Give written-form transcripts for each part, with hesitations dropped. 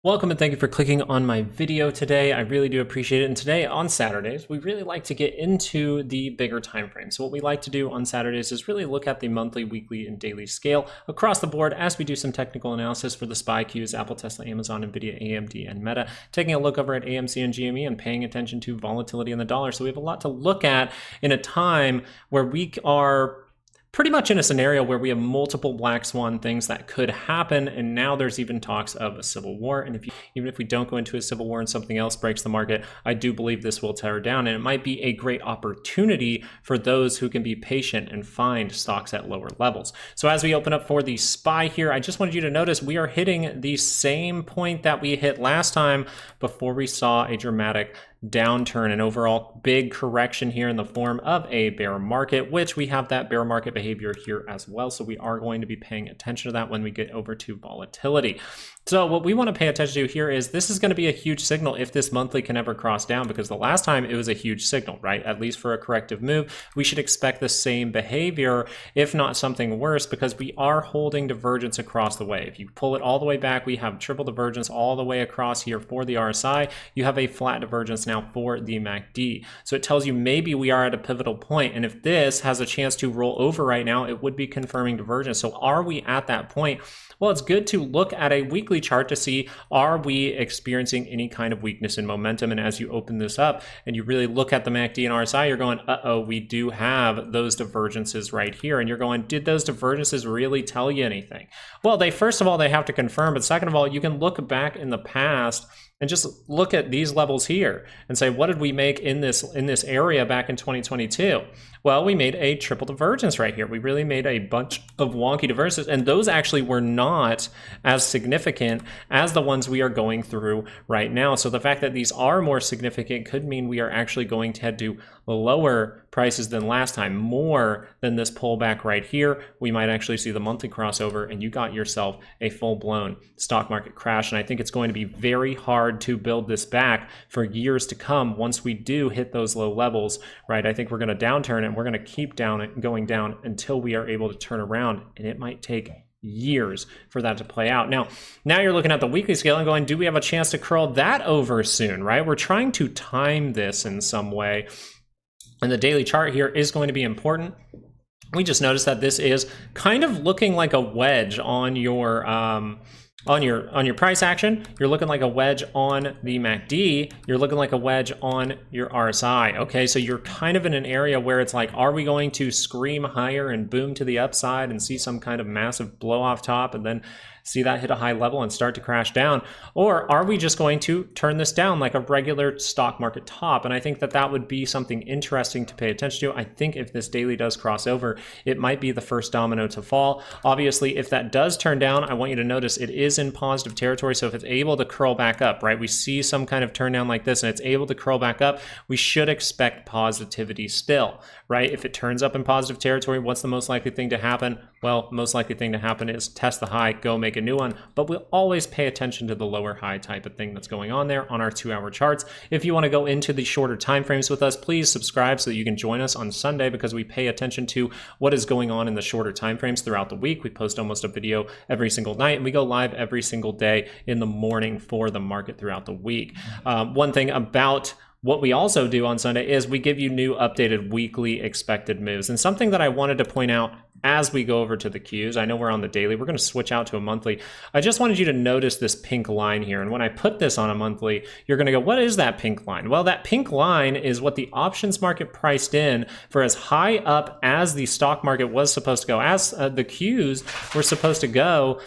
Welcome and thank you for clicking on my video today. I really do appreciate it. And today on Saturdays, we really like to get into the bigger time frame. So what we like to do on Saturdays is really look at the monthly, weekly, and daily scale across the board as we do some technical analysis for the SPY Qs, Apple, Tesla, Amazon, NVDA, AMD, and Meta, taking a look over at AMC and GME and paying attention to volatility in the dollar. So we have a lot to look at in a time where we are pretty much in a scenario where we have multiple black swan things that could happen, and now there's even talks of a civil war. And even if we don't go into a civil war and something else breaks the market, I do believe this will tear down, and it might be a great opportunity for those who can be patient and find stocks at lower levels. So as we open up for the SPY here, I just wanted you to notice we are hitting the same point that we hit last time before we saw a dramatic downturn, an overall big correction here in the form of a bear market, which we have that bear market behavior here as well. So we are going to be paying attention to that when we get over to volatility. So what we want to pay attention to here is this is going to be a huge signal if this monthly can ever cross down, because the last time it was a huge signal, right? At least for a corrective move, we should expect the same behavior, if not something worse, because we are holding divergence across the way. If you pull it all the way back, we have triple divergence all the way across here for the RSI. You have a flat divergence now for the MACD. So it tells you maybe we are at a pivotal point, and if this has a chance to roll over right now, it would be confirming divergence. So are we at that point? Well, it's good to look at a weekly chart to see, are we experiencing any kind of weakness in momentum? And as you open this up and you really look at the MACD and RSI, you're going, uh-oh, we do have those divergences right here. And you're going, did those divergences really tell you anything? Well, first of all, they have to confirm, but second of all, you can look back in the past and just look at these levels here and say, what did we make in this area back in 2022? Well, we made a triple divergence right here. We really made a bunch of wonky divergences, and those actually were not as significant as the ones we are going through right now. So the fact that these are more significant could mean we are actually going to head to lower prices than last time, more than this pullback right here. We might actually see the monthly crossover, and you got yourself a full-blown stock market crash. And I think it's going to be very hard to build this back for years to come once we do hit those low levels, right? I think we're going to downturn, and we're going to keep going down until we are able to turn around, and it might take years for that to play out. Now you're looking at the weekly scale and going, do we have a chance to curl that over soon, right? We're trying to time this in some way. And the daily chart here is going to be important. We just noticed that this is kind of looking like a wedge on your price action. You're looking like a wedge on the MACD. You're looking like a wedge on your RSI. Okay, so you're kind of in an area where it's like, are we going to scream higher and boom to the upside and see some kind of massive blow off top and then see that hit a high level and start to crash down? Or are we just going to turn this down like a regular stock market top? And I think that that would be something interesting to pay attention to. I think if this daily does cross over, it might be the first domino to fall. Obviously, if that does turn down, I want you to notice it is in positive territory. So if it's able to curl back up, right, we see some kind of turn down like this and it's able to curl back up, we should expect positivity still, right? If it turns up in positive territory, what's the most likely thing to happen? Well, most likely thing to happen is test the high, go make a new one, but we'll always pay attention to the lower high type of thing that's going on there on our 2-hour charts. If you want to go into the shorter time frames with us, please subscribe so that you can join us on Sunday, because we pay attention to what is going on in the shorter time frames throughout the week. We post almost a video every single night, and we go live every single day in the morning for the market throughout the week. One thing about what we also do on Sunday is we give you new updated weekly expected moves. And something that I wanted to point out as we go over to the Qs, I know we're on the daily, we're going to switch out to a monthly. I just wanted you to notice this pink line here. And when I put this on a monthly, you're going to go, what is that pink line? Well, that pink line is what the options market priced in for as high up as the stock market was supposed to go, as the Qs were supposed to go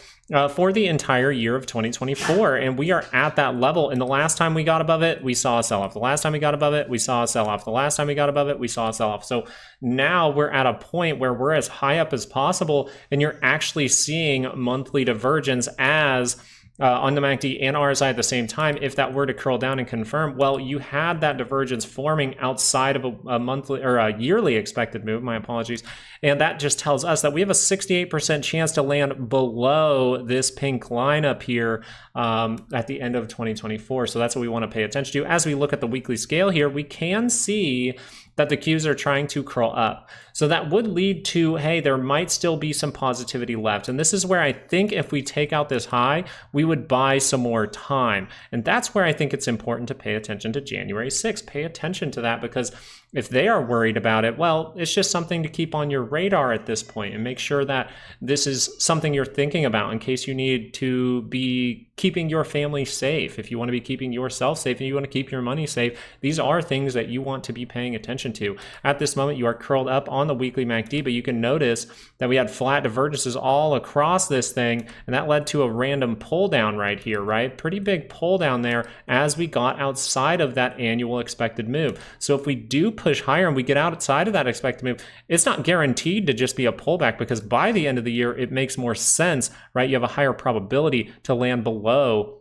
for the entire year of 2024. And we are at that level. And the last time we got above it, we saw a sell-off. The last time we got above it, we saw a sell-off. The last time we got above it, we saw a sell-off. So now we're at a point where we're as high up as possible, and you're actually seeing monthly divergence as on the MACD and RSI at the same time. If that were to curl down and confirm, well, you had that divergence forming outside of a monthly or a yearly expected move, my apologies. And that just tells us that we have a 68% chance to land below this pink line up here at the end of 2024. So that's what we want to pay attention to. As we look at the weekly scale here, we can see that the Qs are trying to curl up. So that would lead to, hey, there might still be some positivity left. And this is where I think if we take out this high, we would buy some more time. And that's where I think it's important to pay attention to January 6th. Pay attention to that, because if they are worried about it, well, it's just something to keep on your radar at this point, and make sure that this is something you're thinking about in case you need to be keeping your family safe. If you want to be keeping yourself safe and you want to keep your money safe, these are things that you want to be paying attention to. At this moment, you are curled up on the weekly MACD, but you can notice that we had flat divergences all across this thing, and that led to a random pull down right here, right? Pretty big pull down there as we got outside of that annual expected move. So if we do push higher and we get outside of that expected move, it's not guaranteed to just be a pullback, because by the end of the year, it makes more sense, right? You have a higher probability to land below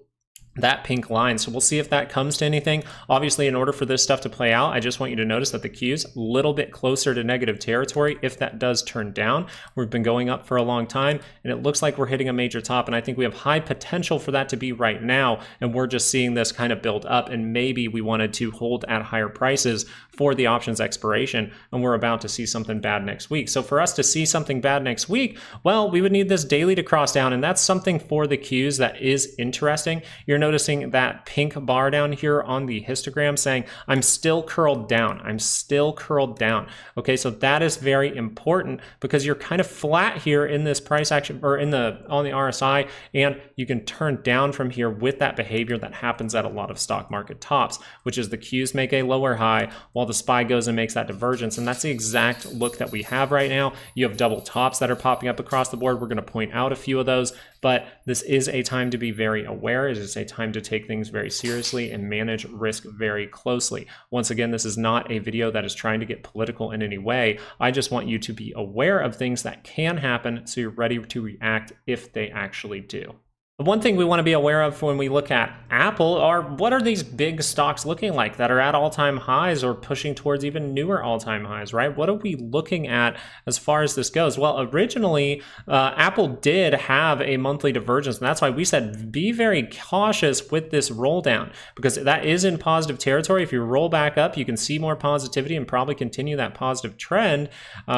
that pink line. So we'll see if that comes to anything. Obviously, in order for this stuff to play out, I just want you to notice that the Q's a little bit closer to negative territory. If that does turn down, we've been going up for a long time, and it looks like we're hitting a major top, and I think we have high potential for that to be right now, and we're just seeing this kind of build up, and maybe we wanted to hold at higher prices for the options expiration, and we're about to see something bad next week. So for us to see something bad next week, well, we would need this daily to cross down, and that's something for the Q's that is interesting. You're noticing that pink bar down here on the histogram saying, I'm still curled down. I'm still curled down. Okay, so that is very important, because you're kind of flat here in this price action, or on the RSI, and you can turn down from here with that behavior that happens at a lot of stock market tops, which is the Qs make a lower high while the SPY goes and makes that divergence. And that's the exact look that we have right now. You have double tops that are popping up across the board. We're going to point out a few of those, but this is a time to be very aware. It is a time to take things very seriously and manage risk very closely. Once again, this is not a video that is trying to get political in any way. I just want you to be aware of things that can happen so you're ready to react if they actually do. One thing we want to be aware of when we look at Apple are, what are these big stocks looking like that are at all-time highs or pushing towards even newer all-time highs, right? What are we looking at as far as this goes? Well, originally, Apple did have a monthly divergence, and that's why we said be very cautious with this roll down, because that is in positive territory. If you roll back up, you can see more positivity and probably continue that positive trend.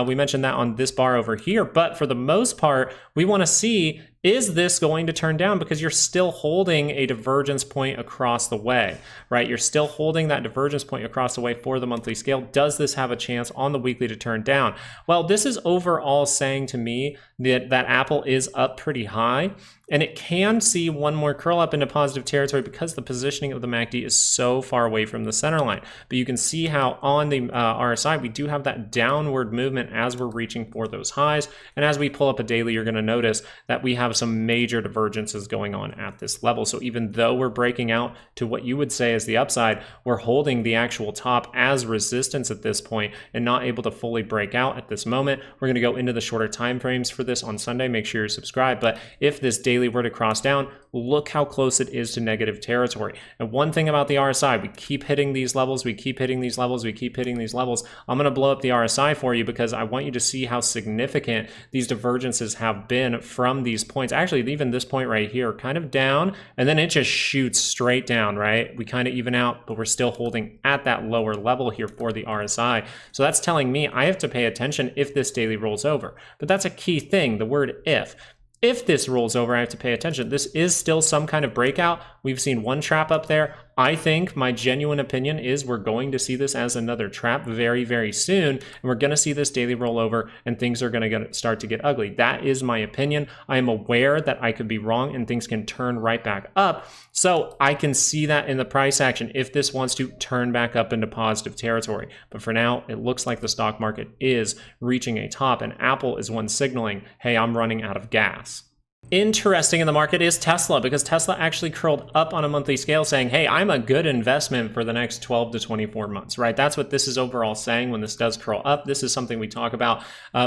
We mentioned that on this bar over here, but for the most part, we want to see, is this going to turn down? Because you're still holding a divergence point across the way, right? You're still holding that divergence point across the way for the monthly scale. Does this have a chance on the weekly to turn down? Well, this is overall saying to me that Apple is up pretty high, and it can see one more curl up into positive territory because the positioning of the MACD is so far away from the center line. But you can see how on the RSI, we do have that downward movement as we're reaching for those highs. And as we pull up a daily, you're going to notice that we have some major divergences going on at this level. So even though we're breaking out to what you would say is the upside, we're holding the actual top as resistance at this point and not able to fully break out at this moment. We're going to go into the shorter time frames for this on Sunday. Make sure you're subscribed. But if this daily were to cross down, look how close it is to negative territory. And one thing about the RSI, we keep hitting these levels, we keep hitting these levels, we keep hitting these levels. I'm going to blow up the RSI for you because I want you to see how significant these divergences have been from these points. Actually, even this point right here, kind of down, and then it just shoots straight down, right? We kind of even out, but we're still holding at that lower level here for the RSI. So that's telling me I have to pay attention if this daily rolls over. But that's a key thing, the word if. If this rolls over, I have to pay attention. This is still some kind of breakout. We've seen one trap up there. I think my genuine opinion is we're going to see this as another trap very, very soon. And we're going to see this daily rollover and things are going to start to get ugly. That is my opinion. I am aware that I could be wrong and things can turn right back up. So I can see that in the price action if this wants to turn back up into positive territory. But for now, it looks like the stock market is reaching a top and Apple is one signaling, hey, I'm running out of gas. Interesting in the market is Tesla, because Tesla actually curled up on a monthly scale saying, hey, I'm a good investment for the next 12 to 24 months, right? That's what this is overall saying when this does curl up. This is something we talk about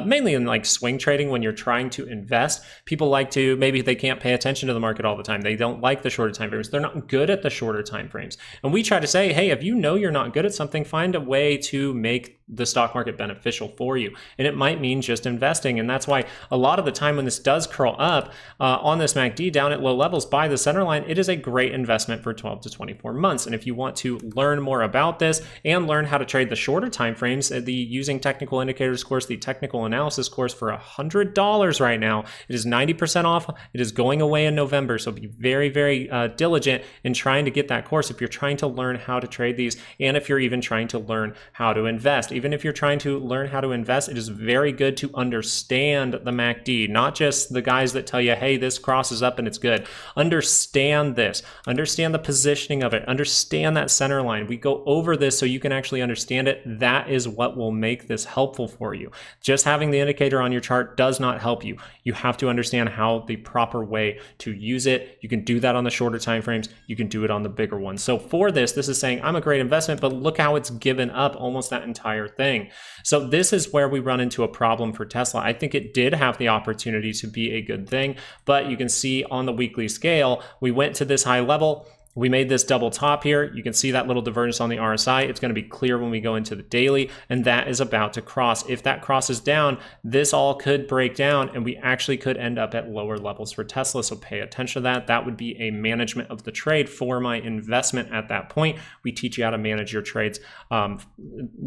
mainly in like swing trading when you're trying to invest. People like to, maybe they can't pay attention to the market all the time. They don't like the shorter time frames. They're not good at the shorter time frames. And we try to say, hey, if you know you're not good at something, find a way to make the stock market beneficial for you. And it might mean just investing. And that's why a lot of the time when this does curl up on this MACD down at low levels by the center line, it is a great investment for 12 to 24 months. And if you want to learn more about this and learn how to trade the shorter time frames, the using technical indicators course, the technical analysis course for $100 right now, it is 90% off. It is going away in November. So be very, very diligent in trying to get that course if you're trying to learn how to trade these, and if you're even trying to learn how to invest. Even if you're trying to learn how to invest, it is very good to understand the MACD, not just the guys that tell you, hey, this crosses up and it's good. Understand this, understand the positioning of it, understand that center line. We go over this so you can actually understand it. That is what will make this helpful for you. Just having the indicator on your chart does not help you. You have to understand how the proper way to use it. You can do that on the shorter time frames. You can do it on the bigger ones. So for this is saying I'm a great investment, but look how it's given up almost that entire thing. So this is where we run into a problem for Tesla. I think it did have the opportunity to be a good thing, but you can see on the weekly scale, we went to this high level. We made this double top here. You can see that little divergence on the RSI. It's going to be clear when we go into the daily, and that is about to cross. If that crosses down, this all could break down, and we actually could end up at lower levels for Tesla. So pay attention to that. That would be a management of the trade for my investment at that point. We teach you how to manage your trades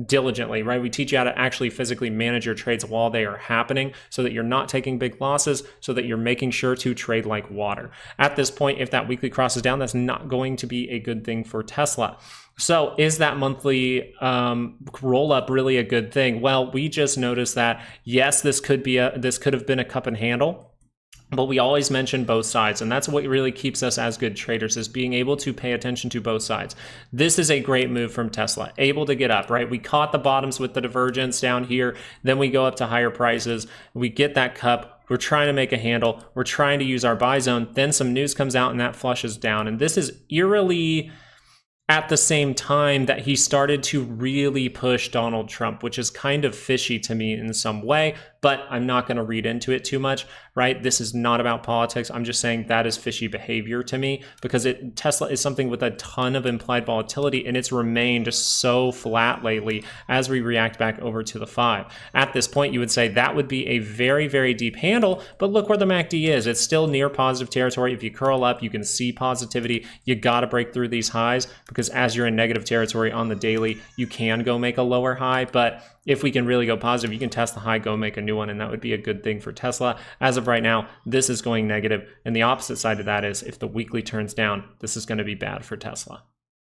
diligently, right? We teach you how to actually physically manage your trades while they are happening so that you're not taking big losses, so that you're making sure to trade like water. At this point, if that weekly crosses down, that's not going to be a good thing for Tesla. So is that monthly roll up really a good thing? Well, we just noticed that yes, this could have been a cup and handle, but we always mention both sides, and that's what really keeps us as good traders, is being able to pay attention to both sides. This is a great move from Tesla, able to get up, right? We caught the bottoms with the divergence down here, then we go up to higher prices, we get that cup. We're trying to make a handle. We're trying to use our buy zone. Then some news comes out and that flushes down. And this is eerily at the same time that he started to really push Donald Trump, which is kind of fishy to me in some way, but I'm not going to read into it too much, right? This is not about politics. I'm just saying that is fishy behavior to me, because Tesla is something with a ton of implied volatility, and it's remained so flat lately as we react back over to the 5. At this point, you would say that would be a very, very deep handle, but look where the MACD is. It's still near positive territory. If you curl up, you can see positivity. You got to break through these highs, because as you're in negative territory on the daily, you can go make a lower high, but if we can really go positive, you can test the high, go make a new one, and that would be a good thing for Tesla. As of right now, this is going negative, and the opposite side of that is if the weekly turns down, this is going to be bad for Tesla.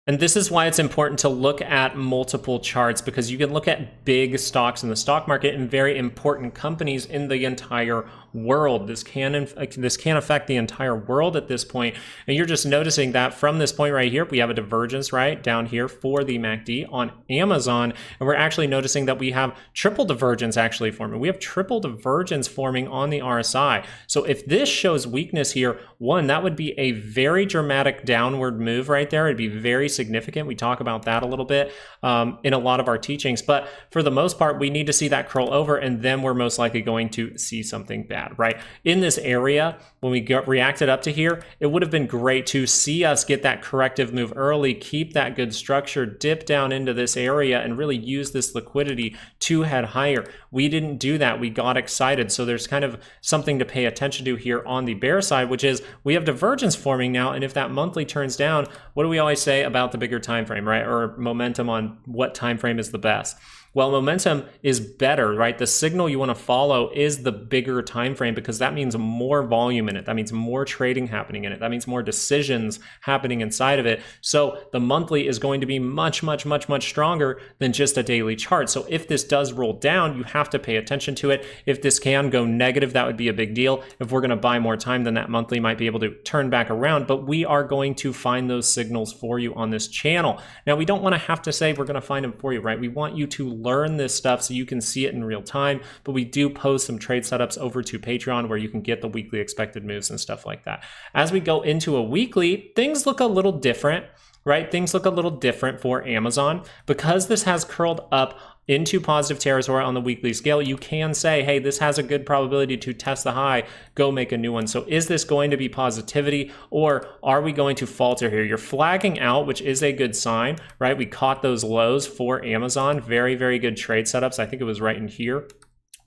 And this is why it's important to look at multiple charts, because you can look at big stocks in the stock market and very important companies in the entire world. This can affect the entire world at this point. And you're just noticing that from this point right here, we have a divergence right down here for the MACD on Amazon. And we're actually noticing that we have triple divergence actually forming. We have triple divergence forming on the RSI. So if this shows weakness here, one, that would be a very dramatic downward move right there. It'd be very significant. We talk about that a little bit in a lot of our teachings, but for the most part, we need to see that curl over, and then we're most likely going to see something bad, right? In this area, when we reacted up to here, it would have been great to see us get that corrective move early, keep that good structure, dip down into this area, and really use this liquidity to head higher. We didn't do that. We got excited. So there's kind of something to pay attention to here on the bear side, which is we have divergence forming now, and if that monthly turns down, what do we always say about the bigger time frame, right? Or momentum on what time frame is the best? Well, momentum is better, right? The signal you want to follow is the bigger time frame, because that means more volume in it. That means more trading happening in it. That means more decisions happening inside of it. So the monthly is going to be much, much, much, much stronger than just a daily chart. So if this does roll down, you have to pay attention to it. If this can go negative, that would be a big deal. If we're going to buy more time, then that monthly might be able to turn back around, but we are going to find those signals for you on this channel. Now, we don't want to have to say we're going to find them for you, right? We want you to learn this stuff so you can see it in real time, but we do post some trade setups over to Patreon where you can get the weekly expected moves and stuff like that. As we go into a weekly, things look a little different. right? Things look a little different for Amazon. Because this has curled up into positive territory on the weekly scale, you can say, hey, this has a good probability to test the high, go make a new one. So is this going to be positivity, or are we going to falter here? You're flagging out, which is a good sign, right? We caught those lows for Amazon. Very, very good trade setups. I think it was right in here.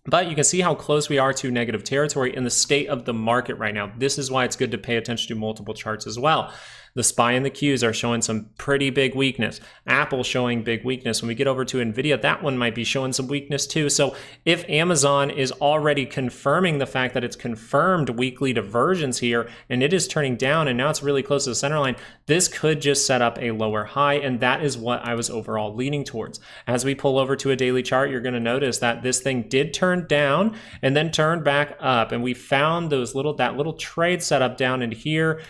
But you can see how close we are to negative territory in the state of the market right now. This is why it's good to pay attention to multiple charts as well. The SPY and the Qs are showing some pretty big weakness. Apple showing big weakness. When we get over to NVIDIA, that one might be showing some weakness too. So if Amazon is already confirming the fact that it's confirmed weekly divergence here, and it is turning down, and now it's really close to the center line, this could just set up a lower high, and that is what I was overall leaning towards. As we pull over to a daily chart, you're going to notice that this thing did turn down and then turn back up, and we found that little trade setup down in here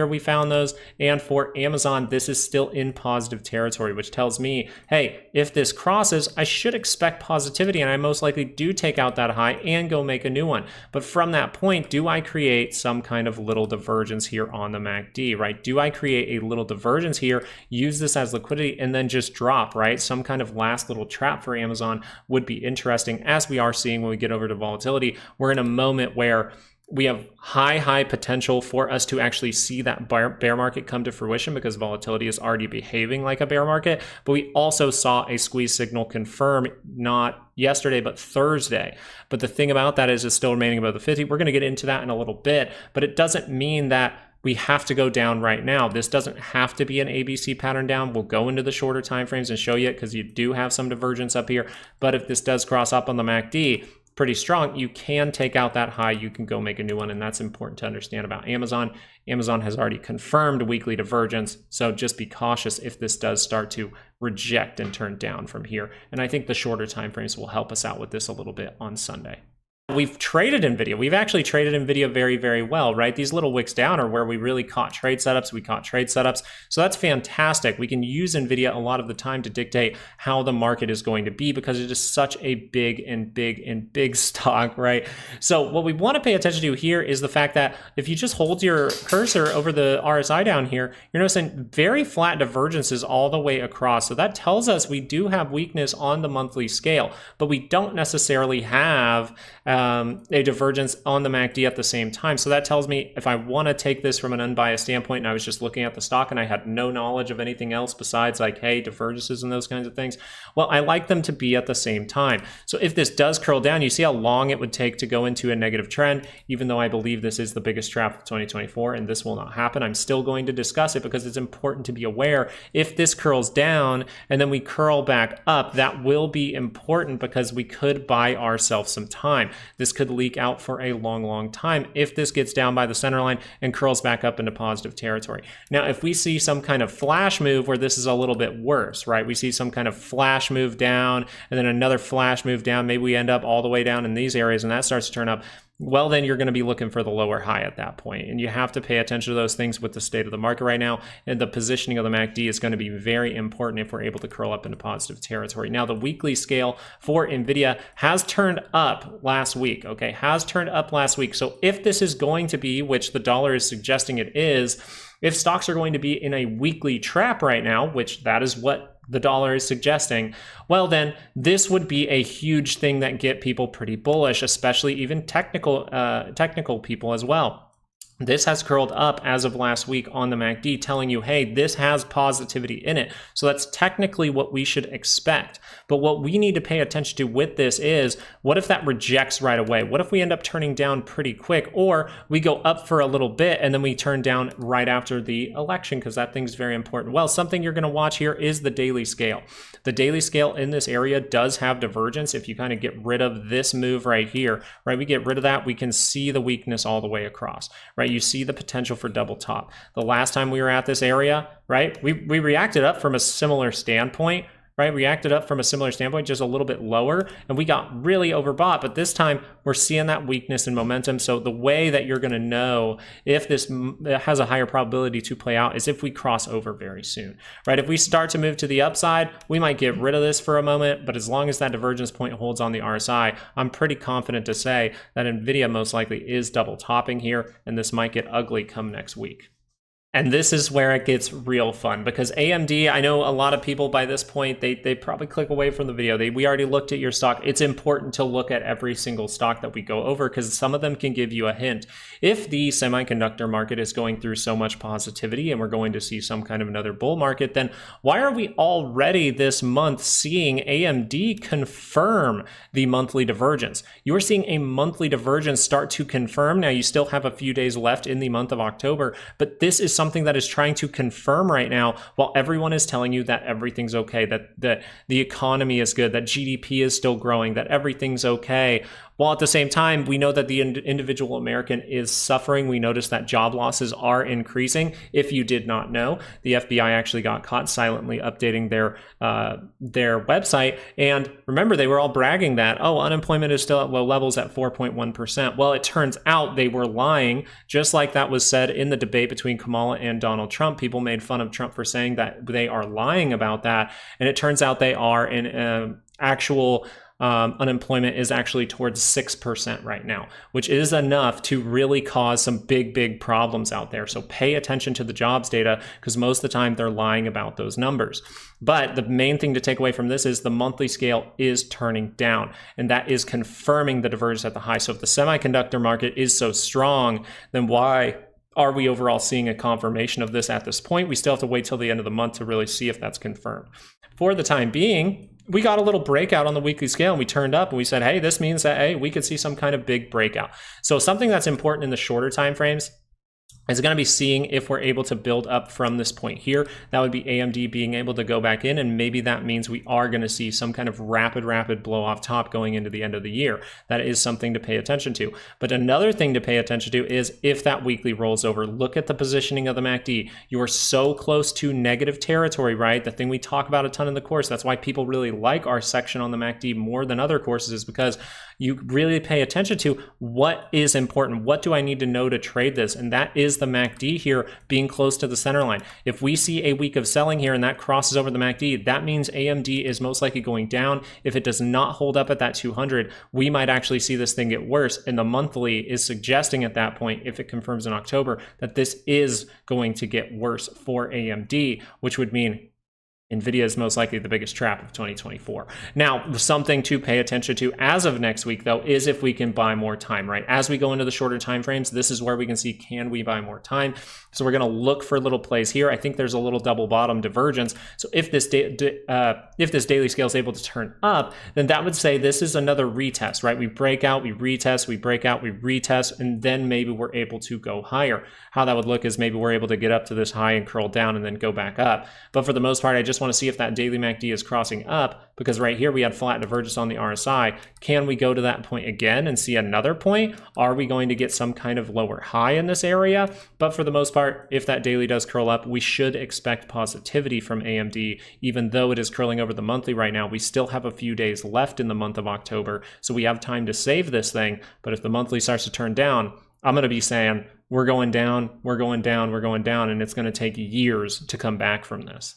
we found those. And for Amazon, this is still in positive territory, which tells me, hey, if this crosses, I should expect positivity, and I most likely do take out that high and go make a new one. But from that point, do I create some kind of little divergence here on the MACD, right? Do I create a little divergence here, use this as liquidity, and then just drop, right? Some kind of last little trap for Amazon would be interesting, as we are seeing when we get over to volatility. We're in a moment where we have high potential for us to actually see that bear market come to fruition, because volatility is already behaving like a bear market. But we also saw a squeeze signal confirm not yesterday, but Thursday. But the thing about that is it's still remaining above the 50. We're going to get into that in a little bit, but it doesn't mean that we have to go down right now. This doesn't have to be an ABC pattern down. We'll go into the shorter time frames and show you it, because you do have some divergence up here. But if this does cross up on the MACD pretty strong, you can take out that high, you can go make a new one, and that's important to understand about Amazon. Amazon has already confirmed weekly divergence, so just be cautious if this does start to reject and turn down from here. And I think the shorter time frames will help us out with this a little bit on Sunday. We've traded NVIDIA. We've actually traded NVIDIA very, very well, right? These little wicks down are where we really caught trade setups. We caught trade setups. So that's fantastic. We can use NVIDIA a lot of the time to dictate how the market is going to be, because it is such a big stock, right? So what we want to pay attention to here is the fact that if you just hold your cursor over the RSI down here, you're noticing very flat divergences all the way across. So that tells us we do have weakness on the monthly scale, but we don't necessarily have a divergence on the MACD at the same time. So that tells me if I want to take this from an unbiased standpoint, and I was just looking at the stock and I had no knowledge of anything else besides like, hey, divergences and those kinds of things, well, I like them to be at the same time. So if this does curl down, you see how long it would take to go into a negative trend. Even though I believe this is the biggest trap of 2024 and this will not happen, I'm still going to discuss it, because it's important to be aware. If this curls down and then we curl back up, that will be important, because we could buy ourselves some time. This could leak out for a long time if this gets down by the center line and curls back up into positive territory. Now, if we see some kind of flash move where this is a little bit worse, right? We see some kind of flash move down and then another flash move down. Maybe we end up all the way down in these areas and that starts to turn up. Well, then you're going to be looking for the lower high at that point. And you have to pay attention to those things with the state of the market right now. And the positioning of the MACD is going to be very important if we're able to curl up into positive territory. Now, the weekly scale for NVIDIA has turned up last week, okay? Has turned up last week. So if this is going to be, which the dollar is suggesting it is, if stocks are going to be in a weekly trap right now, which that is what the dollar is suggesting, well, then this would be a huge thing that get people pretty bullish, especially even technical people as well. This has curled up as of last week on the MACD, telling you, hey, this has positivity in it. So that's technically what we should expect. But what we need to pay attention to with this is, what if that rejects right away? What if we end up turning down pretty quick, or we go up for a little bit and then we turn down right after the election, because that thing's very important? Well, something you're going to watch here is the daily scale. The daily scale in this area does have divergence. If you kind of get rid of this move right here, right, we get rid of that, we can see the weakness all the way across, right? You see the potential for double top. The last time we were at this area, right, we reacted up from a similar standpoint, right? Reacted up from a similar standpoint, just a little bit lower, and we got really overbought. But this time we're seeing that weakness in momentum. So the way that you're going to know if this has a higher probability to play out is if we cross over very soon, right? If we start to move to the upside, we might get rid of this for a moment, but as long as that divergence point holds on the RSI, I'm pretty confident to say that NVIDIA most likely is double topping here, and this might get ugly come next week. And this is where it gets real fun, because AMD, I know a lot of people by this point, they probably click away from the video. We already looked at your stock. It's important to look at every single stock that we go over, because some of them can give you a hint. If the semiconductor market is going through so much positivity and we're going to see some kind of another bull market, then why are we already this month seeing AMD confirm the monthly divergence? You are seeing a monthly divergence start to confirm. Now, you still have a few days left in the month of October, but this is something that is trying to confirm right now, while everyone is telling you that everything's okay, that the economy is good, that GDP is still growing, that everything's okay. While at the same time, we know that the individual American is suffering. We notice that job losses are increasing. If you did not know, the FBI actually got caught silently updating their website. And remember, they were all bragging that, oh, unemployment is still at low levels at 4.1%. Well, it turns out they were lying, just like that was said in the debate between Kamala and Donald Trump. People made fun of Trump for saying that they are lying about that. And it turns out they are in actual unemployment is actually towards 6% right now, which is enough to really cause some big problems out there. So pay attention to the jobs data, because most of the time they're lying about those numbers. But the main thing to take away from this is the monthly scale is turning down, and that is confirming the divergence at the high. So if the semiconductor market is so strong, then why are we overall seeing a confirmation of this at this point? We still have to wait till the end of the month to really see if that's confirmed. For the time being, we got a little breakout on the weekly scale, and we turned up and we said, hey, this means that, hey, we could see some kind of big breakout. So something that's important in the shorter time frames is going to be seeing if we're able to build up from this point here. That would be AMD being able to go back in, and maybe that means we are going to see some kind of rapid blow off top going into the end of the year. That is something to pay attention to. But another thing to pay attention to is if that weekly rolls over, look at the positioning of the MACD. You are so close to negative territory, right? The thing we talk about a ton in the course. That's why people really like our section on the MACD more than other courses, is because you really pay attention to what is important. What do I need to know to trade this? And that is the MACD here being close to the center line. If we see a week of selling here and that crosses over the MACD, that means AMD is most likely going down. If it does not hold up at that 200, we might actually see this thing get worse. And the monthly is suggesting at that point, if it confirms in October, that this is going to get worse for AMD, which would mean NVIDIA is most likely the biggest trap of 2024. Now, something to pay attention to as of next week, though, is if we can buy more time, right? As we go into the shorter time frames, this is where we can see, can we buy more time? So we're going to look for little plays here. I think there's a little double bottom divergence. So if this daily scale is able to turn up, then that would say this is another retest, right? We break out, we retest, we break out, we retest, and then maybe we're able to go higher. How that would look is maybe we're able to get up to this high and curl down and then go back up. But for the most part, I just want to see if that daily MACD is crossing up, because right here we had flat divergence on the RSI. Can we go to that point again and see another point? Are we going to get some kind of lower high in this area? But for the most part, if that daily does curl up, we should expect positivity from AMD. Even though it is curling over the monthly right now, we still have a few days left in the month of October, so we have time to save this thing. But if the monthly starts to turn down, I'm going to be saying we're going down, we're going down, we're going down, and it's going to take years to come back from this.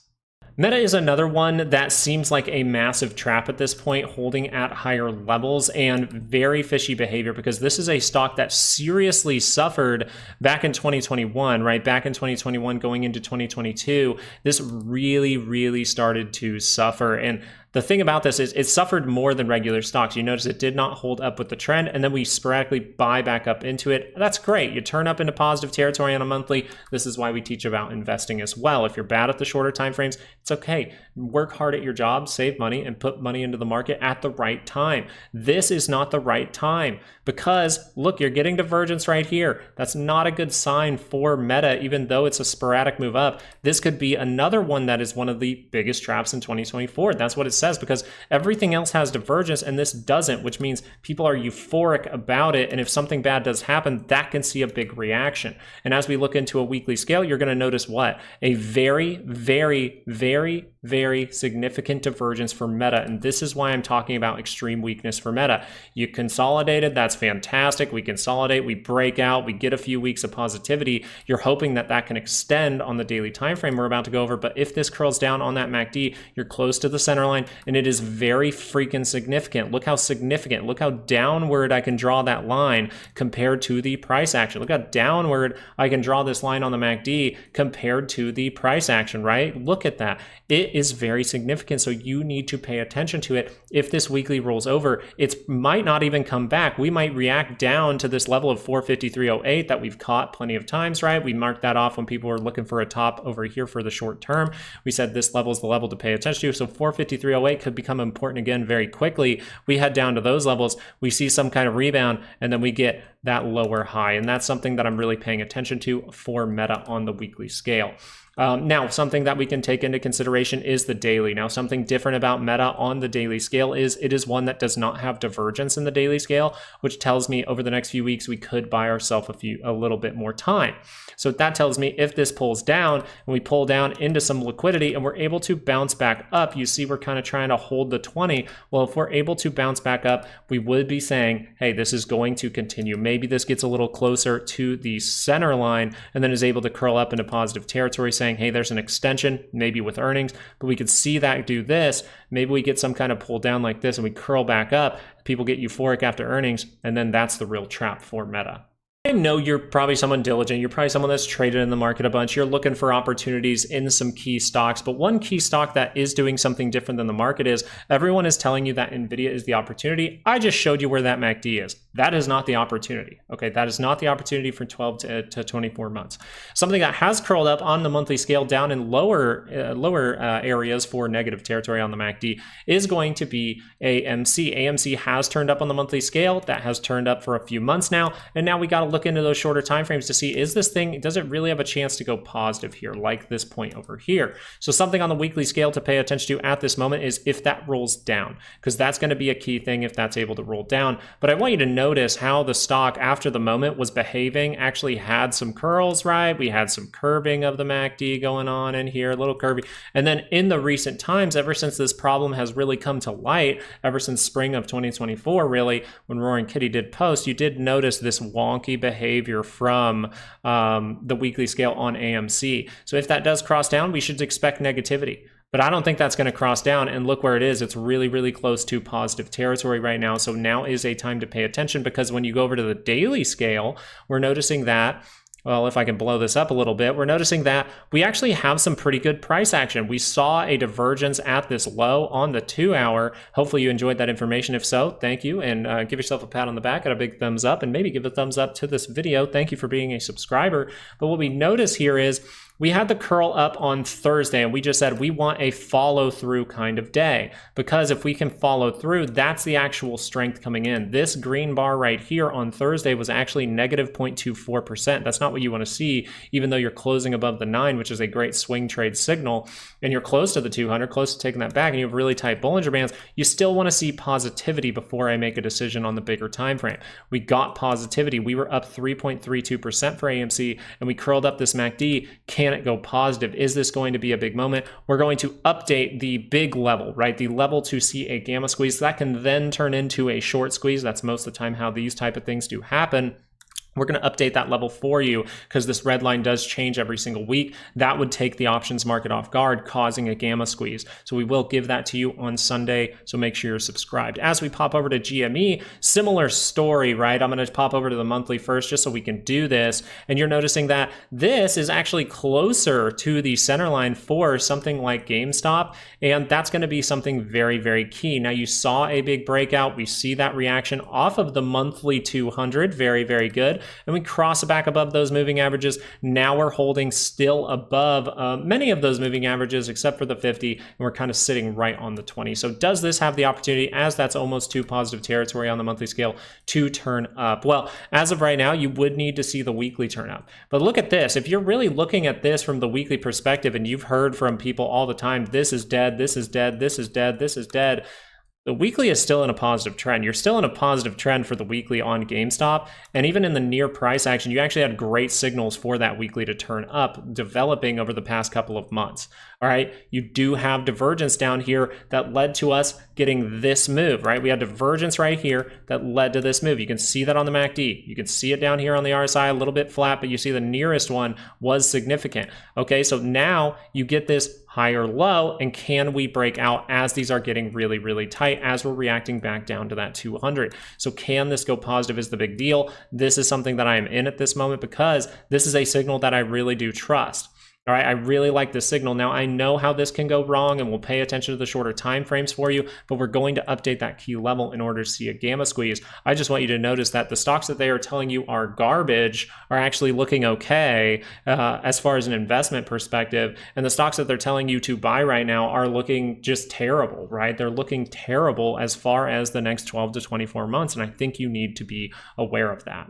Meta is another one that seems like a massive trap at this point, holding at higher levels and very fishy behavior, because this is a stock that seriously suffered back in 2021, right? Back in 2021 going into 2022, this really started to suffer. And the thing about this is it suffered more than regular stocks. You notice it did not hold up with the trend, and then we sporadically buy back up into it. That's great. You turn up into positive territory on a monthly. This is why we teach about investing as well. If you're bad at the shorter time frames, it's okay. Work hard at your job, save money, and put money into the market at the right time. This is not the right time, because look, you're getting divergence right here. That's not a good sign for Meta, even though it's a sporadic move up. This could be another one that is one of the biggest traps in 2024. That's what it says, because everything else has divergence and this doesn't, which means people are euphoric about it. And if something bad does happen, that can see a big reaction. And as we look into a weekly scale, you're going to notice what? A very significant divergence for Meta. And this is why I'm talking about extreme weakness for Meta. You consolidated, that's fantastic. We consolidate, we break out, we get a few weeks of positivity. You're hoping that that can extend on the daily time frame we're about to go over. But if this curls down on that MACD, you're close to the center line. and it is very freaking significant. Look how significant, look how downward I can draw that line compared to the price action. Look how downward I can draw this line on the MACD compared to the price action, right? Look at that. It is very significant, so you need to pay attention to it. If this weekly rolls over, it might not even come back. We might react down to this level of 453.08 that we've caught plenty of times, right? We marked that off when people were looking for a top over here for the short term. We said this level is the level to pay attention to, so 453.08 could become important again very quickly. We head down to those levels, we see some kind of rebound, and then we get that lower high, and that's something that I'm really paying attention to for Meta on the weekly scale. Now, something that we can take into consideration is the daily. Now, something different about Meta on the daily scale is it is one that does not have divergence in the daily scale, which tells me over the next few weeks we could buy ourselves a little bit more time. So that tells me if this pulls down and we pull down into some liquidity and we're able to bounce back up, you see we're kind of trying to hold the 20. Well, if we're able to bounce back up, we would be saying, hey, this is going to continue. Maybe this gets a little closer to the center line and then is able to curl up into positive territory, saying, hey, there's an extension, maybe with earnings, but we could see that do this. Maybe we get some kind of pull down like this and we curl back up. People get euphoric after earnings, and then that's the real trap for Meta. I know you're probably someone diligent. You're probably someone that's traded in the market a bunch. You're looking for opportunities in some key stocks. But one key stock that is doing something different than the market is everyone is telling you that NVIDIA is the opportunity. I just showed you where that MACD is. That is not the opportunity. Okay, that is not the opportunity for 12 to 24 months. Something that has curled up on the monthly scale down in lower areas for negative territory on the MACD is going to be AMC. AMC has turned up on the monthly scale. That has turned up for a few months now. And now we got to look into those shorter time frames to see, is this thing, does it really have a chance to go positive here, like this point over here? So something on the weekly scale to pay attention to at this moment is if that rolls down, because that's going to be a key thing if that's able to roll down. But I want you to notice how the stock after the moment was behaving, actually had some curls, right? We had some curving of the MACD going on in here, a little curvy. And then in the recent times, ever since this problem has really come to light, ever since spring of 2024, really, when Roaring Kitty did post, you did notice this wonky behavior from the weekly scale on AMC. So if that does cross down, we should expect negativity. But I don't think that's going to cross down, and look where it is. It's really, really close to positive territory right now. So now is a time to pay attention, because when you go over to the daily scale, we're noticing that, well, if I can blow this up a little bit, we're noticing that we actually have some pretty good price action. We saw a divergence at this low on the 2 hour. Hopefully you enjoyed that information. If so, thank you, and give yourself a pat on the back and a big thumbs up, and maybe give a thumbs up to this video. Thank you for being a subscriber. But what we notice here is we had the curl up on Thursday, and we just said we want a follow through kind of day, because if we can follow through, that's the actual strength coming in. This green bar right here on Thursday was actually negative 0.24%. That's not what you want to see, even though you're closing above the 9, which is a great swing trade signal, and you're close to the 200, close to taking that back, and you have really tight Bollinger Bands. You still want to see positivity before I make a decision on the bigger time frame. We got positivity. We were up 3.32% for AMC, and we curled up this MACD. Can it go positive? Is this going to be a big moment? We're going to update the big level, right? The level to see a gamma squeeze. That can then turn into a short squeeze. That's most of the time how these type of things do happen. We're going to update that level for you, because this red line does change every single week. That would take the options market off guard, causing a gamma squeeze. So we will give that to you on Sunday, so make sure you're subscribed. As we pop over to GME, similar story, right? I'm going to pop over to the monthly first just so we can do this. And you're noticing that this is actually closer to the center line for something like GameStop, and that's going to be something very, very key. Now, you saw a big breakout. We see that reaction off of the monthly 200. Very, very good. And we cross back above those moving averages. Now we're holding still above many of those moving averages except for the 50, and we're kind of sitting right on the 20. So does this have the opportunity, as that's almost to positive territory on the monthly scale, to turn up? Well, as of right now, you would need to see the weekly turn up. But look at this. If you're really looking at this from the weekly perspective, and you've heard from people all the time, this is dead, this is dead, this is dead, this is dead, the weekly is still in a positive trend. You're still in a positive trend for the weekly on GameStop. And even in the near price action, you actually had great signals for that weekly to turn up, developing over the past couple of months. All right, you do have divergence down here that led to us getting this move, right? We had divergence right here that led to this move. You can see that on the MACD. You can see it down here on the RSI, a little bit flat, but you see the nearest one was significant. Okay, so now you get this higher low, and can we break out as these are getting really, really tight as we're reacting back down to that 200? So can this go positive is the big deal. This is something that I am in at this moment because this is a signal that I really do trust. All right, I really like this signal. Now, I know how this can go wrong, and we'll pay attention to the shorter time frames for you, but we're going to update that key level in order to see a gamma squeeze. I just want you to notice that the stocks that they are telling you are garbage are actually looking okay as far as an investment perspective, and the stocks that they're telling you to buy right now are looking just terrible, right? They're looking terrible as far as the next 12 to 24 months, and I think you need to be aware of that.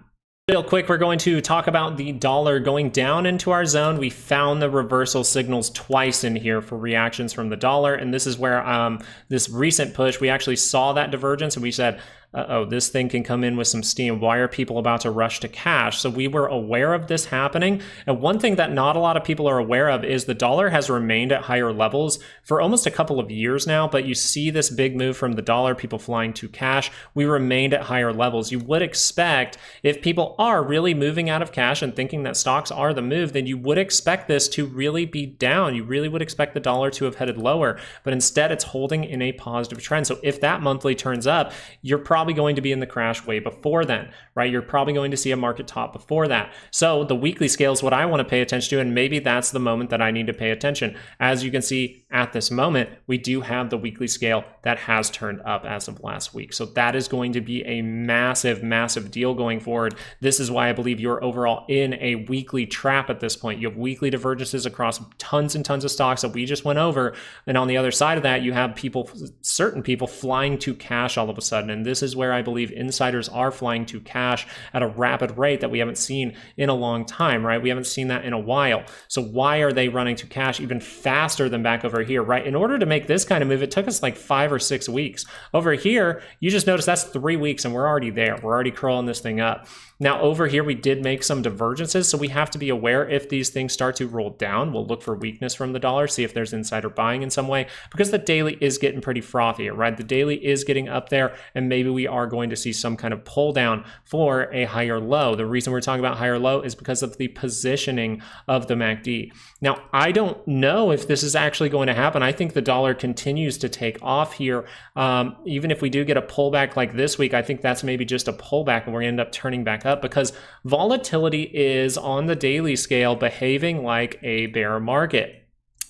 Real quick, we're going to talk about the dollar going down into our zone. We found the reversal signals twice in here for reactions from the dollar, and this is where this recent push, we actually saw that divergence, and we said, uh-oh, this thing can come in with some steam. Why are people about to rush to cash? So we were aware of this happening. And one thing that not a lot of people are aware of is the dollar has remained at higher levels for almost a couple of years now, but you see this big move from the dollar, people flying to cash. We remained at higher levels. You would expect if people are really moving out of cash and thinking that stocks are the move, then you would expect this to really be down. You really would expect the dollar to have headed lower, but instead it's holding in a positive trend. So if that monthly turns up, you're probably going to be in the crash way before then, right? You're probably going to see a market top before that. So the weekly scale is what I want to pay attention to, and maybe that's the moment that I need to pay attention. As you can see at this moment, we do have the weekly scale that has turned up as of last week. So that is going to be a massive, massive deal going forward. This is why I believe you're overall in a weekly trap at this point. You have weekly divergences across tons and tons of stocks that we just went over. And on the other side of that, you have people, certain people flying to cash all of a sudden. And this is where I believe insiders are flying to cash at a rapid rate that we haven't seen in a long time, right? We haven't seen that in a while. So why are they running to cash even faster than back over here, right? In order to make this kind of move, it took us like 5 or 6 weeks. Over here, you just notice that's 3 weeks and we're already there. We're already crawling this thing up. Now over here, we did make some divergences, so we have to be aware if these things start to roll down. We'll look for weakness from the dollar, see if there's insider buying in some way, because the daily is getting pretty frothy, right? The daily is getting up there, and maybe we are going to see some kind of pull down for a higher low. The reason we're talking about higher low is because of the positioning of the MACD. Now, I don't know if this is actually going to happen. I think the dollar continues to take off here. Even if we do get a pullback like this week, I think that's maybe just a pullback and we're going to end up turning back up, because volatility is on the daily scale behaving like a bear market.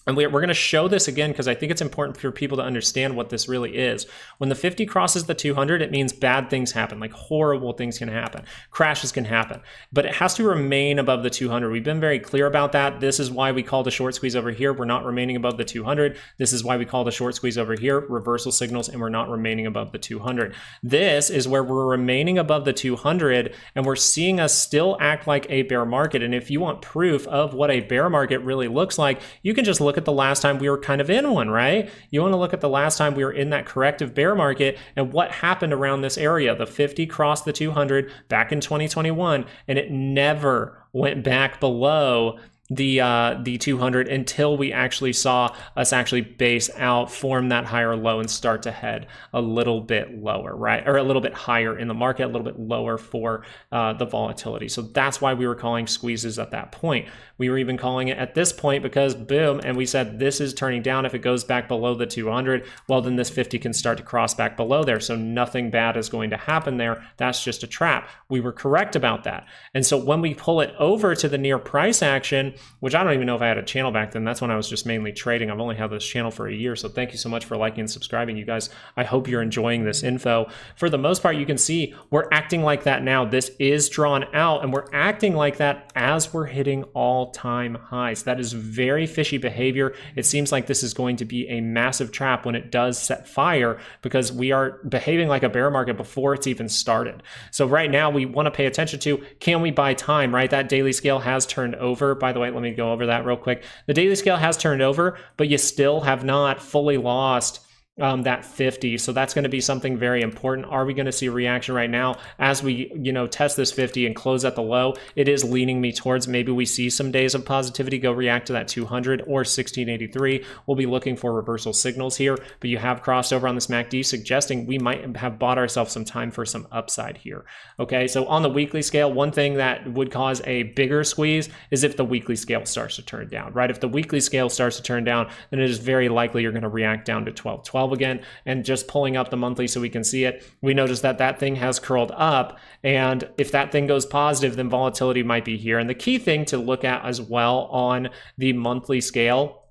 And we're going to show this again because I think it's important for people to understand what this really is. When the 50 crosses the 200, it means bad things happen, like horrible things can happen. Crashes can happen. But it has to remain above the 200. We've been very clear about that. This is why we call the short squeeze over here. We're not remaining above the 200. This is why we call the short squeeze over here reversal signals, and we're not remaining above the 200. This is where we're remaining above the 200, and we're seeing us still act like a bear market. And if you want proof of what a bear market really looks like, you can just look at the last time we were kind of in one, right? You want to look at the last time we were in that corrective bear market and what happened around this area. The 50 crossed the 200 back in 2021, and it never went back below the 200 until we actually saw us actually base out, form that higher low, and start to head a little bit lower, right? Or a little bit higher in the market, a little bit lower for the volatility. So that's why we were calling squeezes at that point. We were even calling it at this point because boom, and we said this is turning down. If it goes back below the 200, well, then this 50 can start to cross back below there. So nothing bad is going to happen there. That's just a trap. We were correct about that. And so when we pull it over to the near price action, which I don't even know if I had a channel back then. That's when I was just mainly trading. I've only had this channel for a year. So thank you so much for liking and subscribing, you guys. I hope you're enjoying this info. For the most part, you can see we're acting like that now. This is drawn out, and we're acting like that as we're hitting all-time highs. That is very fishy behavior. It seems like this is going to be a massive trap when it does set fire, because we are behaving like a bear market before it's even started. So right now we want to pay attention to, can we buy time, right? That daily scale has turned over. By the way, let me go over that real quick. The daily scale has turned over, but you still have not fully lost that 50. So that's going to be something very important. Are we going to see a reaction right now as we, test this 50 and close at the low? It is leaning me towards maybe we see some days of positivity go react to that 200 or 1683. We'll be looking for reversal signals here, but you have crossed over on this MACD, suggesting we might have bought ourselves some time for some upside here. Okay, so on the weekly scale, one thing that would cause a bigger squeeze is if the weekly scale starts to turn down, right? If the weekly scale starts to turn down, then it is very likely you're going to react down to 1212 again. And just pulling up the monthly so we can see it, we notice that that thing has curled up, and if that thing goes positive, then volatility might be here. And the key thing to look at as well on the monthly scale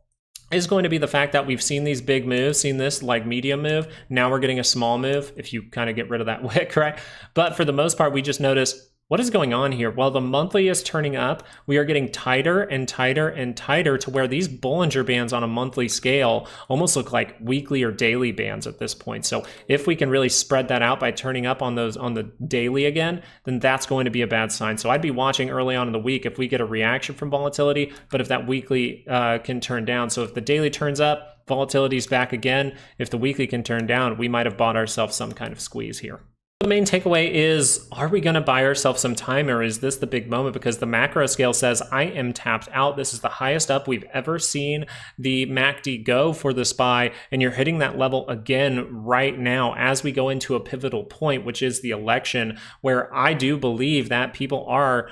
is going to be the fact that we've seen these big moves, seen this like medium move. Now we're getting a small move if you kind of get rid of that wick, right? But for the most part, we just notice, what is going on here? Well, the monthly is turning up. We are getting tighter and tighter and tighter to where these Bollinger Bands on a monthly scale almost look like weekly or daily bands at this point. So if we can really spread that out by turning up on those on the daily again, then that's going to be a bad sign. So I'd be watching early on in the week if we get a reaction from volatility, but if that weekly can turn down. So if the daily turns up, volatility is back again. If the weekly can turn down, we might have bought ourselves some kind of squeeze here. The main takeaway is, are we going to buy ourselves some time, or is this the big moment? Because the macro scale says I am tapped out. This is the highest up we've ever seen the MACD go for the SPY, and you're hitting that level again right now as we go into a pivotal point, which is the election, where I do believe that people are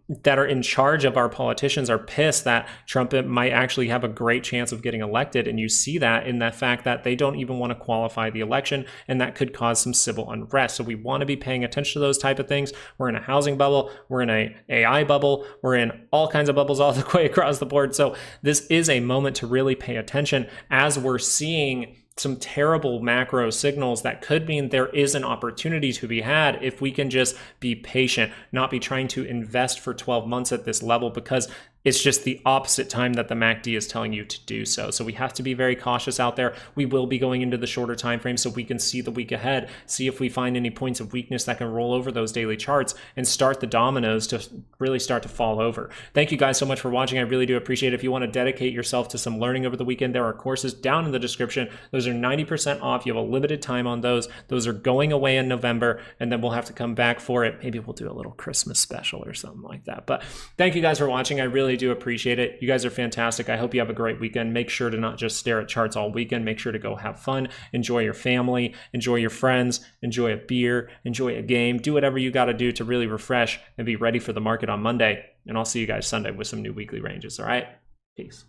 that are in charge of our politicians are pissed that Trump might actually have a great chance of getting elected. And you see that in that fact that they don't even want to qualify the election, and that could cause some civil unrest. So we want to be paying attention to those type of things. We're in a housing bubble. We're in a AI bubble. We're in all kinds of bubbles all the way across the board. So this is a moment to really pay attention as we're seeing some terrible macro signals that could mean there is an opportunity to be had if we can just be patient, not be trying to invest for 12 months at this level, because it's just the opposite time that the MACD is telling you to do so. So we have to be very cautious out there. We will be going into the shorter time frame so we can see the week ahead, see if we find any points of weakness that can roll over those daily charts and start the dominoes to really start to fall over. Thank you guys so much for watching. I really do appreciate it. If you want to dedicate yourself to some learning over the weekend, there are courses down in the description. Those are 90% off. You have a limited time on those. Those are going away in November, and then we'll have to come back for it. Maybe we'll do a little Christmas special or something like that. But thank you guys for watching. I really do appreciate it. You guys are fantastic. I hope you have a great weekend. Make sure to not just stare at charts all weekend. Make sure to go have fun, enjoy your family, enjoy your friends, enjoy a beer, enjoy a game, do whatever you got to do to really refresh and be ready for the market on Monday. And I'll see you guys Sunday with some new weekly ranges. All right. Peace.